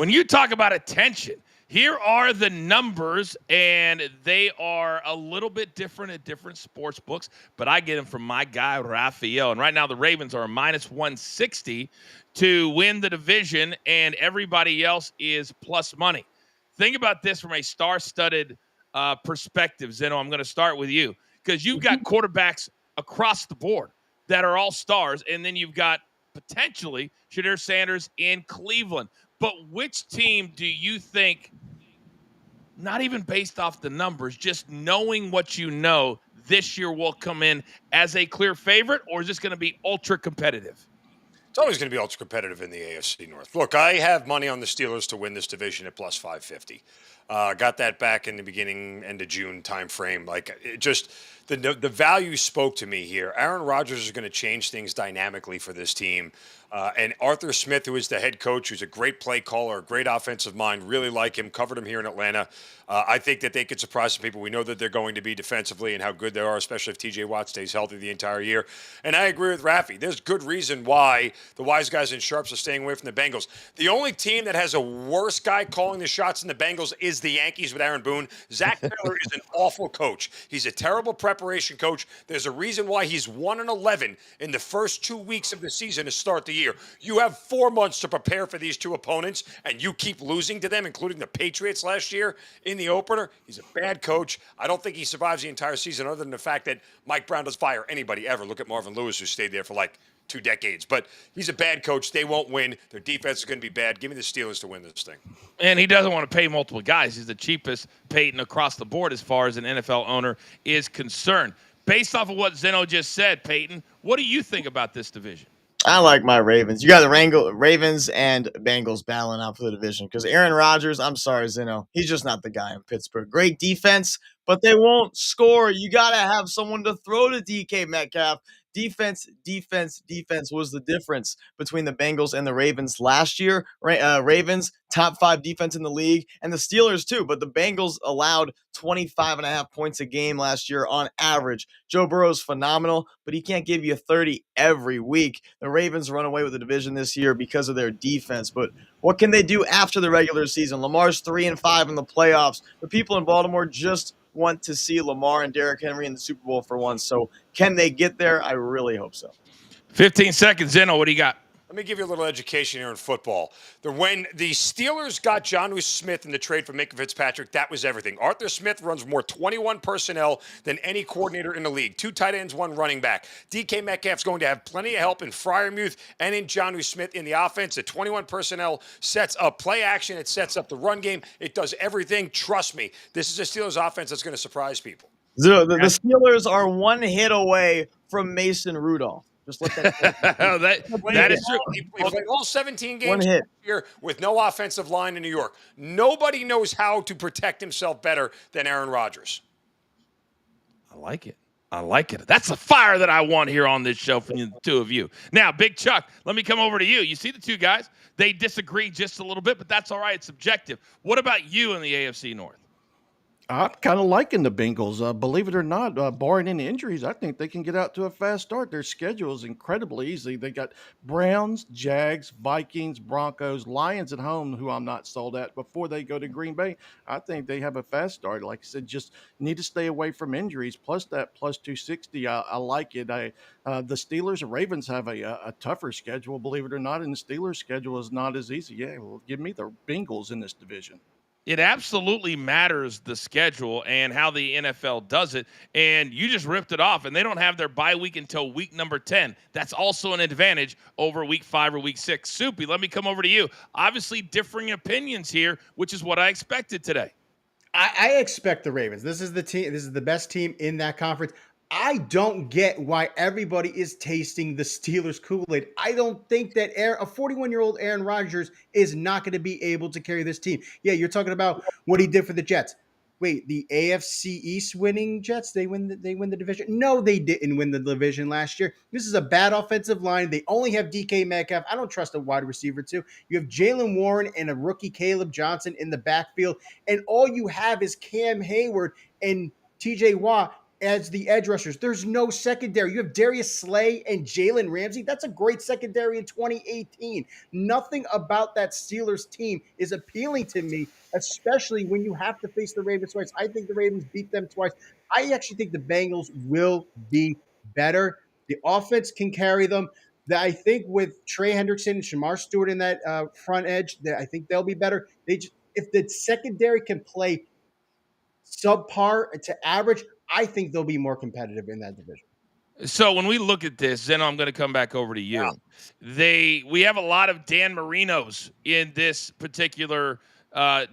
When you talk about attention, here are the numbers, and they are a little bit different at different sports books, but I get them from my guy, Raphael. And right now, the Ravens are minus 160 to win the division, and everybody else is plus money. Think about this from a star-studded perspective, Zeno. I'm going to start with you because you've got quarterbacks across the board that are all stars, and then you've got potentially Shadir Sanders in Cleveland. But which team do you think, not even based off the numbers, just knowing what you know, this year will come in as a clear favorite, or is this going to be ultra competitive? It's always going to be ultra competitive in the AFC North. Look, I have money on the Steelers to win this division at plus 550. Got that back in the end of June timeframe. Like, it just the value spoke to me here. Aaron Rodgers is going to change things dynamically for this team. And Arthur Smith, who is the head coach, who's a great play caller, a great offensive mind, really like him, covered him here in Atlanta. I think that they could surprise some people. We know that they're going to be defensively and how good they are, especially if TJ Watt stays healthy the entire year. And I agree with Rafi. There's good reason why the wise guys and sharps are staying away from the Bengals. The only team that has a worse guy calling the shots than the Bengals is the Yankees with Aaron Boone. Zach Taylor is an awful coach. He's a terrible preparation coach. There's a reason why he's 1-11 in the first 2 weeks of the season to start the year. You have 4 months to prepare for these two opponents, and you keep losing to them, including the Patriots last year in the opener. He's a bad coach. I don't think he survives the entire season, other than the fact that Mike Brown doesn't fire anybody ever. Look at Marvin Lewis, who stayed there for like 2 decades. But he's a bad coach. They won't win. Their defense is going to be bad. Give me the Steelers to win this thing. And he doesn't want to pay multiple guys. He's the cheapest Peyton across the board as far as an NFL owner is concerned. Based off of what Zeno just said, Peyton, what do you think about this division? I like my Ravens. You got the Ravens and Bengals battling out for the division because Aaron Rodgers, I'm sorry, Zeno, he's just not the guy in Pittsburgh. Great defense, but they won't score. You got to have someone to throw to DK Metcalf. Defense was the difference between the Bengals and the Ravens last year. Ravens, top 5 defense in the league, and the Steelers too. But the Bengals allowed 25.5 points a game last year on average. Joe Burrow's phenomenal, but he can't give you 30 every week. The Ravens run away with the division this year because of their defense. But what can they do after the regular season? Lamar's 3-5 in the playoffs. The people in Baltimore just want to see Lamar and Derrick Henry in the Super Bowl for once. So can they get there? I really hope so. 15 seconds, Zeno. What do you got? Let me give you a little education here in football. When the Steelers got Jonnu Smith in the trade for Minka Fitzpatrick, that was everything. Arthur Smith runs more 21 personnel than any coordinator in the league. 2 tight ends, 1 running back. DK Metcalf's going to have plenty of help in Freiermuth and in Jonnu Smith in the offense. The 21 personnel sets up play action. It sets up the run game. It does everything. Trust me, this is a Steelers offense that's going to surprise people. The Steelers are 1 hit away from Mason Rudolph. Just let that is true. He played all 17 games this year with no offensive line in New York. Nobody knows how to protect himself better than Aaron Rodgers. I like it. That's the fire that I want here on this show from the two of you. Now, Big Chuck, let me come over to you. You see the two guys? They disagree just a little bit, but that's all right. It's subjective. What about you in the AFC North? I'm kind of liking the Bengals. Believe it or not, barring any injuries, I think they can get out to a fast start. Their schedule is incredibly easy. They got Browns, Jags, Vikings, Broncos, Lions at home, who I'm not sold at, before they go to Green Bay. I think they have a fast start. Like I said, just need to stay away from injuries. Plus that plus 260, I like it. The Steelers and Ravens have a tougher schedule, believe it or not, and the Steelers' schedule is not as easy. Yeah, well, give me the Bengals in this division. It absolutely matters, the schedule and how the NFL does it. And you just ripped it off. And they don't have their bye week until week number 10. That's also an advantage over week 5 or week 6. Soupy, let me come over to you. Obviously, differing opinions here, which is what I expected today. I expect the Ravens. This is the team. This is the best team in that conference. I don't get why everybody is tasting the Steelers Kool-Aid. I don't think that a 41-year-old Aaron Rodgers is not going to be able to carry this team. Yeah, you're talking about what he did for the Jets. Wait, the AFC East winning Jets, they win the division? No, they didn't win the division last year. This is a bad offensive line. They only have DK Metcalf. I don't trust a wide receiver too. You have Jalen Warren and a rookie Caleb Johnson in the backfield, and all you have is Cam Hayward and TJ Watt. as the edge rushers. There's no secondary. You have Darius Slay and Jalen Ramsey. That's a great secondary in 2018. Nothing about that Steelers team is appealing to me, especially when you have to face the Ravens twice. I think the Ravens beat them twice. I actually think the Bengals will be better. The offense can carry them. I think with Trey Hendrickson and Shamar Stewart in that front edge, I think they'll be better. If the secondary can play subpar to average, I think they'll be more competitive in that division. So when we look at this, Zeno, I'm going to come back over to you. Yeah. We have a lot of Dan Marinos in this particular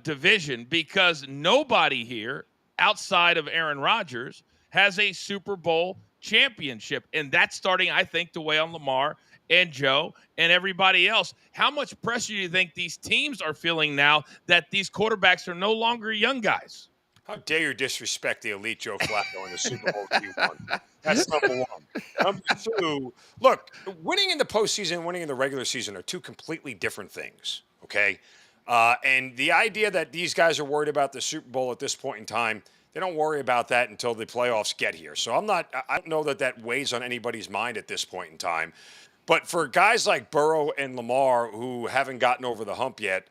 division because nobody here outside of Aaron Rodgers has a Super Bowl championship. And that's starting, I think, to weigh on Lamar and Joe and everybody else. How much pressure do you think these teams are feeling now that these quarterbacks are no longer young guys? How dare you disrespect the elite Joe Flacco in the Super Bowl Q1? That's number one. Number two, look, winning in the postseason and winning in the regular season are two completely different things, okay? And the idea that these guys are worried about the Super Bowl at this point in time, they don't worry about that until the playoffs get here. So I don't know that weighs on anybody's mind at this point in time. But for guys like Burrow and Lamar who haven't gotten over the hump yet,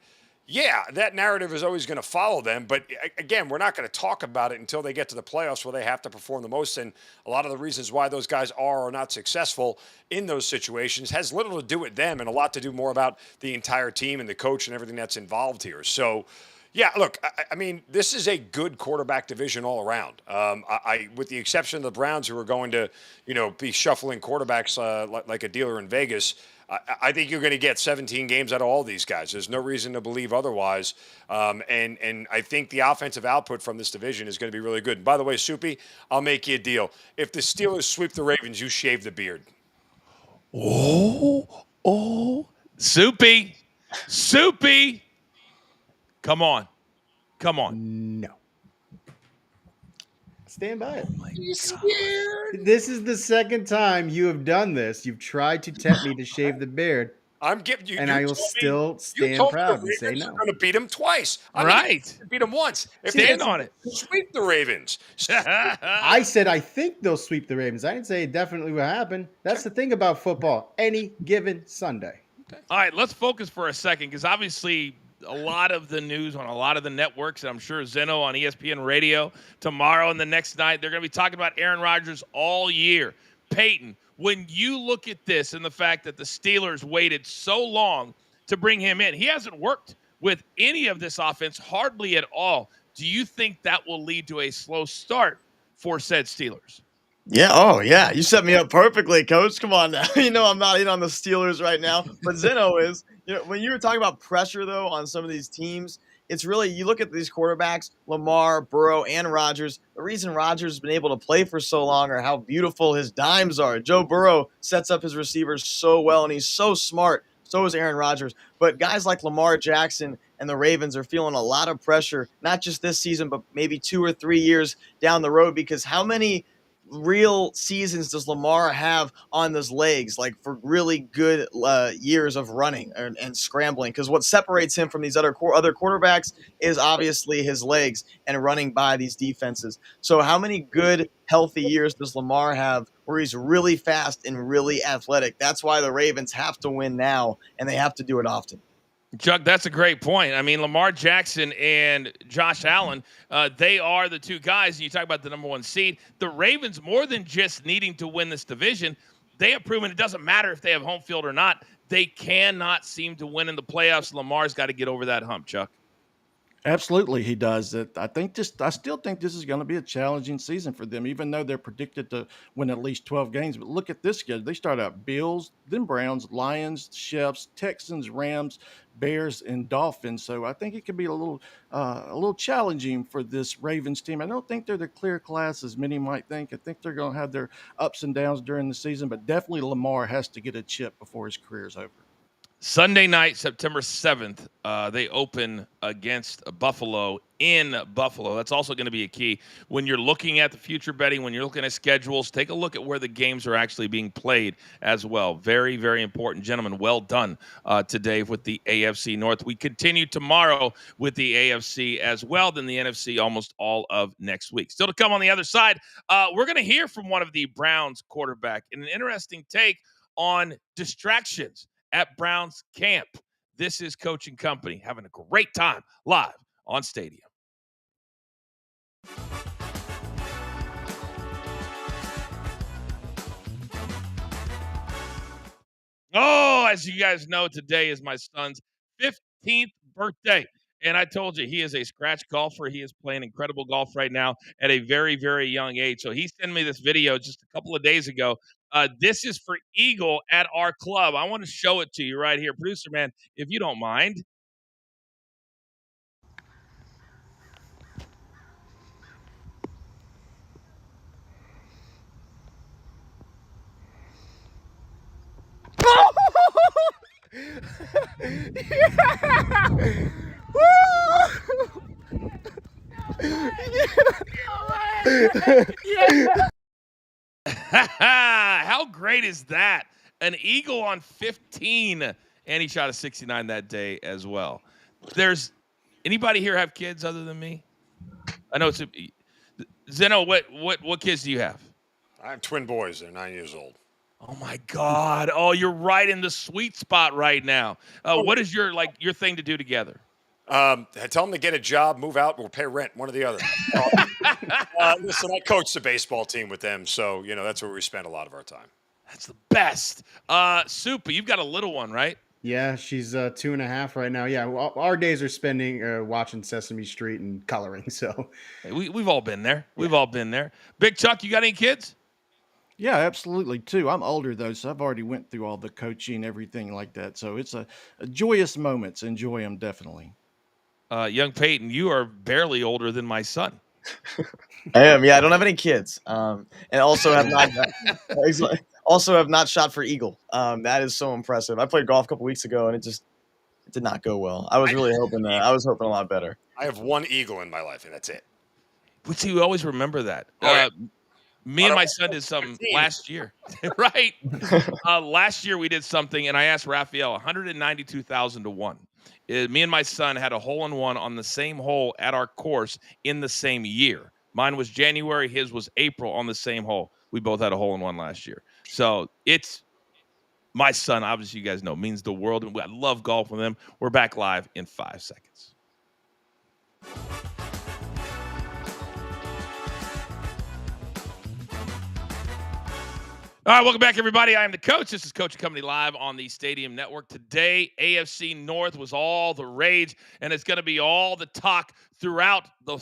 yeah, that narrative is always going to follow them. But again, we're not going to talk about it until they get to the playoffs where they have to perform the most. And a lot of the reasons why those guys are or not successful in those situations has little to do with them and a lot to do more about the entire team and the coach and everything that's involved here. So, yeah, look, I mean, this is a good quarterback division all around. With the exception of the Browns, who are going to, be shuffling quarterbacks like a dealer in Vegas, I think you're going to get 17 games out of all these guys. There's no reason to believe otherwise. And I think the offensive output from this division is going to be really good. And by the way, Soupy, I'll make you a deal. If the Steelers sweep the Ravens, you shave the beard. Oh, Soupy. Come on. No. Stand by it. Oh you scared? This is the second time you have done this. You've tried to tempt me to shave the beard. I'm giving you, and you I will still stand proud and say no. You're going to beat them twice. Beat them once. If stand on it. Sweep the Ravens. I said I think they'll sweep the Ravens. I didn't say it definitely will happen. That's the thing about football. Any given Sunday. Okay. All right, let's focus for a second because obviously a lot of the news on a lot of the networks, and I'm sure Zeno on ESPN Radio tomorrow and the next night, they're going to be talking about Aaron Rodgers all year. Peyton, when you look at this and the fact that the Steelers waited so long to bring him in, he hasn't worked with any of this offense, hardly at all. Do you think that will lead to a slow start for said Steelers? Yeah. Oh, yeah. You set me up perfectly, Coach. Come on now. I'm not in on the Steelers right now, but Zeno is. When you were talking about pressure, though, on some of these teams, it's really, you look at these quarterbacks, Lamar, Burrow, and Rodgers. The reason Rodgers has been able to play for so long are how beautiful his dimes are. Joe Burrow sets up his receivers so well, and he's so smart. So is Aaron Rodgers. But guys like Lamar Jackson and the Ravens are feeling a lot of pressure, not just this season, but maybe 2 or 3 years down the road, because how many real seasons does Lamar have on those legs, like for really good years of running and scrambling? Because what separates him from these other quarterbacks is obviously his legs and running by these defenses. So how many good, healthy years does Lamar have where he's really fast and really athletic? That's why the Ravens have to win now, and they have to do it often. Chuck, that's a great point. I mean, Lamar Jackson and Josh Allen, they are the two guys. And you talk about the number 1 seed. The Ravens, more than just needing to win this division, they have proven it doesn't matter if they have home field or not. They cannot seem to win in the playoffs. Lamar's got to get over that hump, Chuck. Absolutely, he does. I still think this is going to be a challenging season for them, even though they're predicted to win at least 12 games. But look at this schedule. They start out Bills, then Browns, Lions, Chiefs, Texans, Rams, Bears, and Dolphins. So I think it could be a little challenging for this Ravens team. I don't think they're the clear class as many might think. I think they're going to have their ups and downs during the season, but definitely Lamar has to get a chip before his career is over. Sunday night, September 7th, they open against Buffalo in Buffalo. That's also going to be a key. When you're looking at the future betting, when you're looking at schedules, take a look at where the games are actually being played as well. Very, very important. Gentlemen, well done today with the AFC North. We continue tomorrow with the AFC as well, then the NFC almost all of next week. Still to come on the other side, we're going to hear from one of the Browns quarterback in an interesting take on distractions at Browns camp. This is Coaching Company, having a great time live on Stadium. Oh, as you guys know, today is my son's 15th birthday. And I told you, he is a scratch golfer. He is playing incredible golf right now at a very, very young age. So he sent me this video just a couple of days ago. This is for Eagle at our club. I want to show it to you right here. Producer man, if you don't mind. How great is that? An Eagle on 15, and he shot a 69 that day as well. There's anybody here have kids other than me? I know it's Zeno. What kids do you have? I have twin boys. They're 9 years old. Oh my God! Oh, you're right in the sweet spot right now. What is your thing to do together? I tell them to get a job, move out, or pay rent, one or the other. Listen, I coach the baseball team with them, so that's where we spend a lot of our time. That's the best. Super, you've got a little one, right? Yeah, she's 2.5 right now. Yeah, our days are spending watching Sesame Street and coloring. So hey, we've all been there. We've all been there. Big Chuck, you got any kids? Yeah, absolutely, too. I'm older, though, so I've already went through all the coaching, everything like that. So it's a joyous moments. Enjoy them, definitely. Young Peyton, you are barely older than my son. I am. Yeah, I don't have any kids, and also have not shot for Eagle. That is so impressive. I played golf a couple weeks ago, and it did not go well. I was really hoping that. I was hoping a lot better. I have one Eagle in my life, and that's it. But see, we always remember that. Me and my son did something last year, right? Last year we did something, and I asked Raphael, 192,000 to 1. Me and my son had a hole-in-one on the same hole at our course in the same year. Mine was January, his was April on the same hole. We both had a hole-in-one last year. So it's my son, obviously you guys know, means the world. I love golf with him. We're back live in 5 seconds. All right, welcome back, everybody. I am the coach. This is Coaching Company live on the Stadium Network. Today, AFC North was all the rage, and it's going to be all the talk throughout the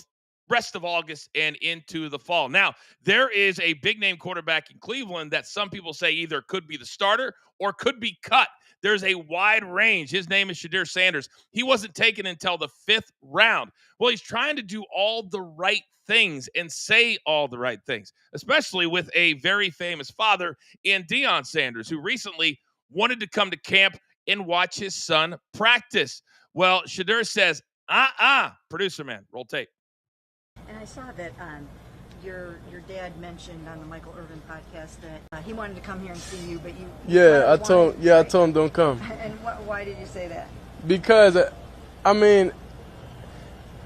rest of August and into the fall. Now, there is a big-name quarterback in Cleveland that some people say either could be the starter or could be cut. There's a wide range. His name is Shedeur Sanders. He wasn't taken until the 5th round. Well, he's trying to do all the right things and say all the right things, especially with a very famous father in Deion Sanders, who recently wanted to come to camp and watch his son practice. Well, Shedeur says, producer man, roll tape. And I saw that your dad mentioned on the Michael Irvin podcast that he wanted to come here and see you, but I told him don't come. And why did you say that? Because I mean,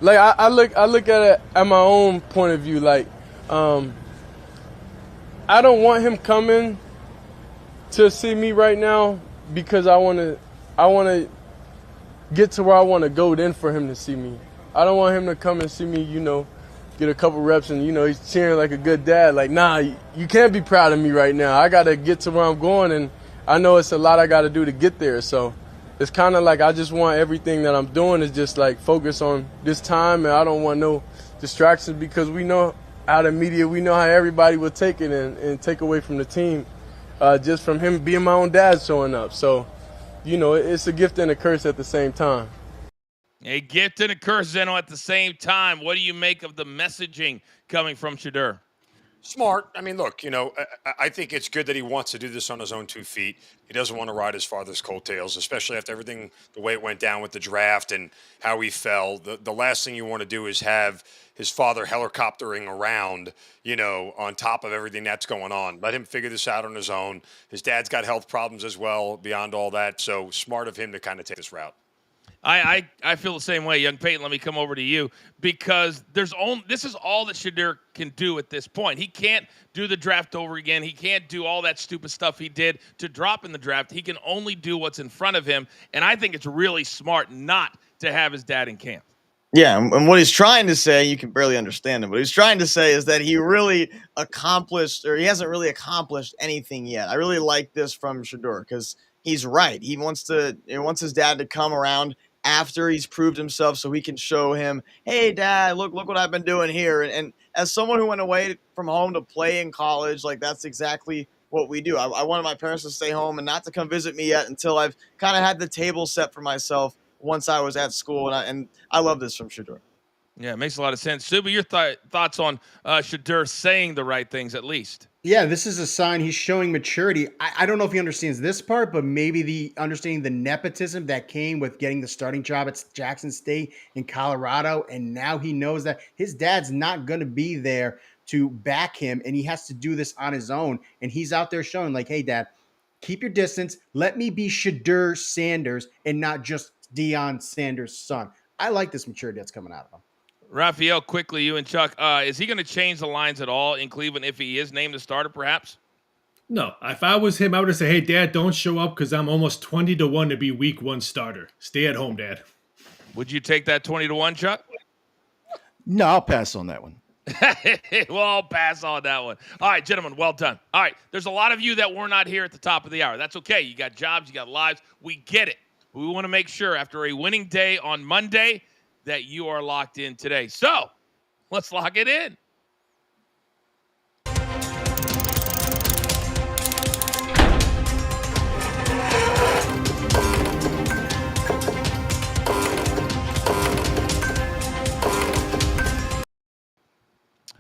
like I look at it at my own point of view. Like I don't want him coming to see me right now because I want to get to where I want to go then for him to see me. I don't want him to come and see me, get a couple reps and, he's cheering like a good dad. Like, nah, you can't be proud of me right now. I got to get to where I'm going, and I know it's a lot I got to do to get there. So it's kind of like I just want everything that I'm doing is just, like, focus on this time, and I don't want no distractions because we know how the media, we know how everybody will take it and take away from the team just from him being my own dad showing up. So, it's a gift and a curse at the same time. A gift and a curse, Zeno, at the same time. What do you make of the messaging coming from Shedeur? Smart. I mean, look, I think it's good that he wants to do this on his own 2 feet. He doesn't want to ride his father's coattails, especially after everything, the way it went down with the draft and how he fell. The last thing you want to do is have his father helicoptering around, on top of everything that's going on. Let him figure this out on his own. His dad's got health problems as well beyond all that. So smart of him to kind of take this route. I feel the same way, young Peyton. Let me come over to you because this is all that Shedeur can do at this point. He can't do the draft over again. He can't do all that stupid stuff he did to drop in the draft. He can only do what's in front of him, and I think it's really smart not to have his dad in camp. Yeah, and what he's trying to say, you can barely understand him. What he's trying to say is that he hasn't really accomplished anything yet. I really like this from Shedeur because he's right. He wants his dad to come around after he's proved himself so he can show him, hey, Dad, look what I've been doing here. And as someone who went away from home to play in college, like that's exactly what we do. I wanted my parents to stay home and not to come visit me yet until I've kind of had the table set for myself once I was at school. And I love this from Shedeur. Yeah, it makes a lot of sense. Suba, your thoughts on Shedeur saying the right things at least? Yeah, this is a sign he's showing maturity. I don't know if he understands this part, but maybe the understanding the nepotism that came with getting the starting job at Jackson State in Colorado. And now he knows that his dad's not going to be there to back him, and he has to do this on his own. And he's out there showing like, hey, Dad, keep your distance. Let me be Shedeur Sanders and not just Deion Sanders' son. I like this maturity that's coming out of him. Raphael, quickly, you and Chuck, is he going to change the lines at all in Cleveland if he is named the starter, perhaps? No. If I was him, I would have said, hey, Dad, don't show up because I'm almost 20-1 to be week 1 starter. Stay at home, Dad. Would you take that 20-1, Chuck? No, I'll pass on that one. We'll all pass on that one. All right, gentlemen, well done. All right, there's a lot of you that were not here at the top of the hour. That's okay. You got jobs, you got lives. We get it. We want to make sure after a winning day on Monday that you are locked in today. So let's lock it in.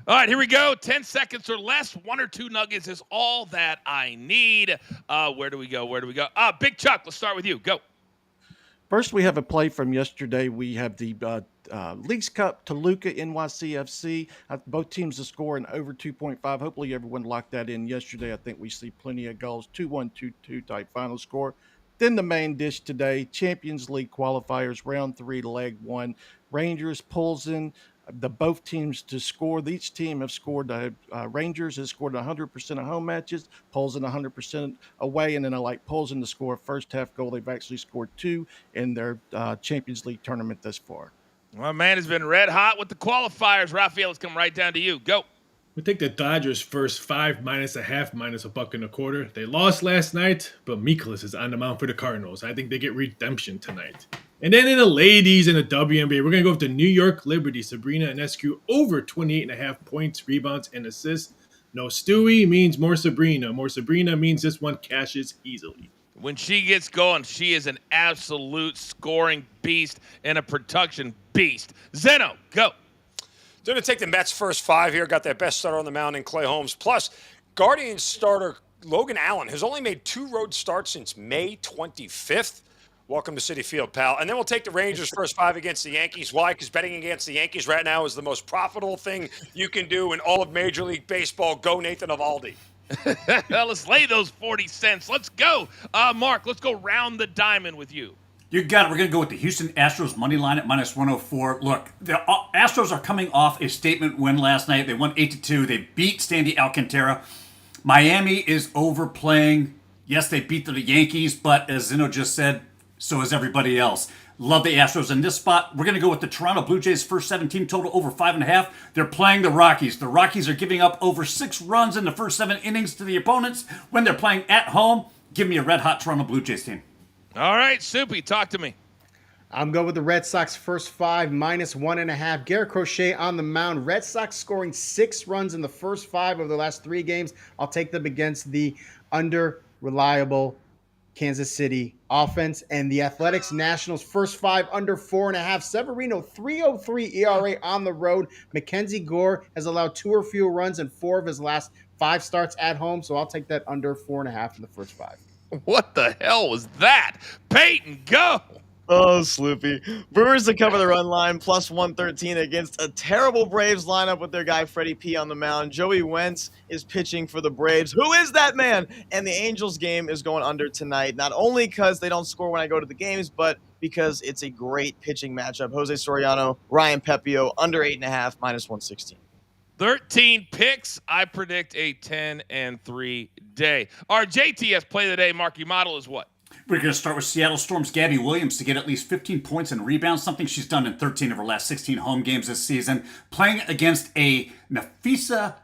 All right, here we go. 10 seconds or less. 1 or 2 nuggets is all that I need. Where do we go? Big Chuck, let's start with you. Go. First, we have a play from yesterday. We have the Leagues Cup Toluca NYCFC. Both teams to score in over 2.5. Hopefully, everyone locked that in yesterday. I think we see plenty of goals. 2-1, 2-2 type final score. Then the main dish today, Champions League qualifiers, round 3, leg 1. Rangers pulls in both teams to score. Each team have scored. Rangers has scored 100% of home matches. Pulls in 100% away, and then I like Pulls in to score a first half goal. They've actually scored 2 in their Champions League tournament thus far. My man has been red hot with the qualifiers. Raphael, let's come right down to you. Go. We take the Dodgers first 5 -1/2 -1.25. They lost last night, but Mikolas is on the mound for the Cardinals. I think they get redemption tonight. And then in the ladies in the WNBA, we're going to go with the New York Liberty, Sabrina Ionescu, over 28.5 points, rebounds, and assists. No Stewie means more Sabrina. More Sabrina means this one cashes easily. When she gets going, she is an absolute scoring beast and a production beast. Zeno, go. Going to take the Mets first 5 here. Got their best starter on the mound in Clay Holmes. Plus, Guardians starter Logan Allen has only made 2 road starts since May 25th. Welcome to Citi Field, pal. And then we'll take the Rangers first 5 against the Yankees. Why? Because betting against the Yankees right now is the most profitable thing you can do in all of Major League Baseball. Go Nathan Eovaldi. Let's lay those 40 cents. Let's go. Mark, let's go round the diamond with you. You got it. We're going to go with the Houston Astros money line at -104. Look, the Astros are coming off a statement win last night. They won 8-2. They beat Sandy Alcantara. Miami is overplaying. Yes, they beat the Yankees, but as Zeno just said, so is everybody else. Love the Astros in this spot. We're going to go with the Toronto Blue Jays first 17 total over 5.5. They're playing the Rockies. The Rockies are giving up over 6 runs in the first 7 innings to the opponents when they're playing at home. Give me a red-hot Toronto Blue Jays team. All right, Soupy, talk to me. I'm going with the Red Sox first 5 -1.5. Garrett Crochet on the mound. Red Sox scoring 6 runs in the first 5 of the last 3 games. I'll take them against the under-reliable Kansas City offense, and the Athletics Nationals first 5 under 4.5. Severino 3.03 ERA on the road. Mackenzie Gore has allowed 2 or fewer runs in 4 of his last 5 starts at home, so I'll take that under 4.5 in the first 5. What the hell was that? Peyton, go! Oh, Sloopy. Brewers to cover the run line, plus 113 against a terrible Braves lineup with their guy Freddie P on the mound. Joey Wentz is pitching for the Braves. Who is that man? And the Angels game is going under tonight, not only because they don't score when I go to the games, but because it's a great pitching matchup. Jose Soriano, Ryan Pepio, under 8.5, minus 116. 13 picks. I predict a 10-3 day. Our JTS play of the day marquee model is what? We're going to start with Seattle Storm's Gabby Williams to get at least 15 points and rebounds, something she's done in 13 of her last 16 home games this season, playing against a Nafisa.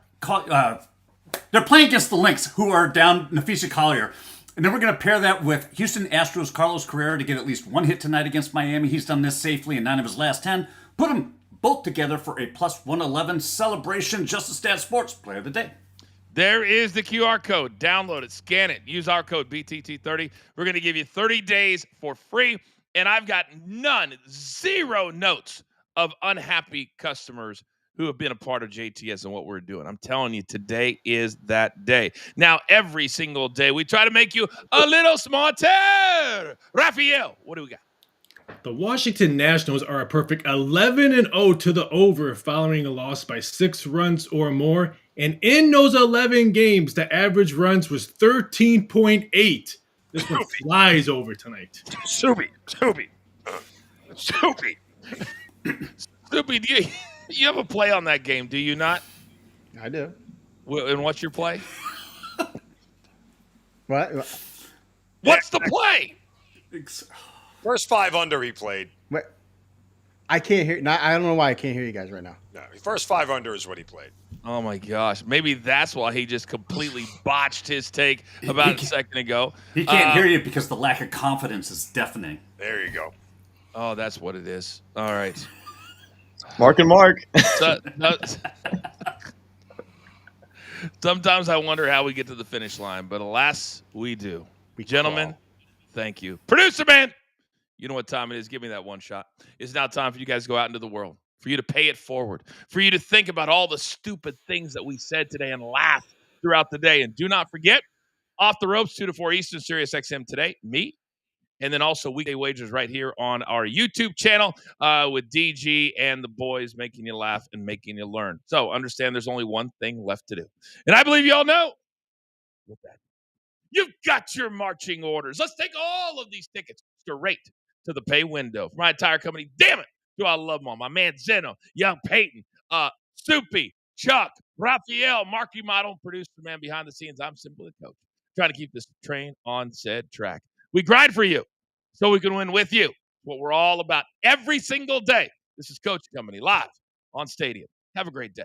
They're playing against the Lynx, who are down Nafisa Collier. And then we're going to pair that with Houston Astros' Carlos Carrera to get at least 1 hit tonight against Miami. He's done this safely in 9 of his last 10. Put them both together for a plus 111 celebration. Just a Stat Sports Player of the Day. There is the QR code. Download it, scan it, use our code BTT30. We're going to give you 30 days for free. And I've got zero notes of unhappy customers who have been a part of JTS and what we're doing. I'm telling you, today is that day. Now, every single day, we try to make you a little smarter. Raphael, what do we got? The Washington Nationals are a perfect 11-0 to the over following a loss by 6 runs or more. And in those 11 games, the average runs was 13.8. This one flies over tonight. Soupy, do you have a play on that game, do you not? I do. And what's your play? What? What's the play? First 5 under he played. Wait, I can't hear. I don't know why I can't hear you guys right now. No, first 5 under is what he played. Oh my gosh. Maybe that's why he just completely botched his take about a second ago. He can't hear you because the lack of confidence is deafening. There you go. Oh, that's what it is. All right. Mark and Mark. Sometimes I wonder how we get to the finish line, but alas, we do. Gentlemen, thank you. Producer man, you know what time it is. Give me that one shot. It's now time for you guys to go out into the world, for you to pay it forward, for you to think about all the stupid things that we said today and laugh throughout the day. And do not forget, Off the Ropes, 2 to 4 Eastern, Sirius XM today, me. And then also weekday wagers right here on our YouTube channel with DG and the boys making you laugh and making you learn. So understand there's only one thing left to do. And I believe you all know what that is. You've got your marching orders. Let's take all of these tickets straight to the pay window. For my entire company, damn it, do I love them all. My man Zeno, Young Peyton, Soupy, Chuck, Raphael, Marky Model, producer man behind the scenes. I'm simply the coach, trying to keep this train on said track. We grind for you so we can win with you. What we're all about every single day. This is Coach Company live on Stadium. Have a great day.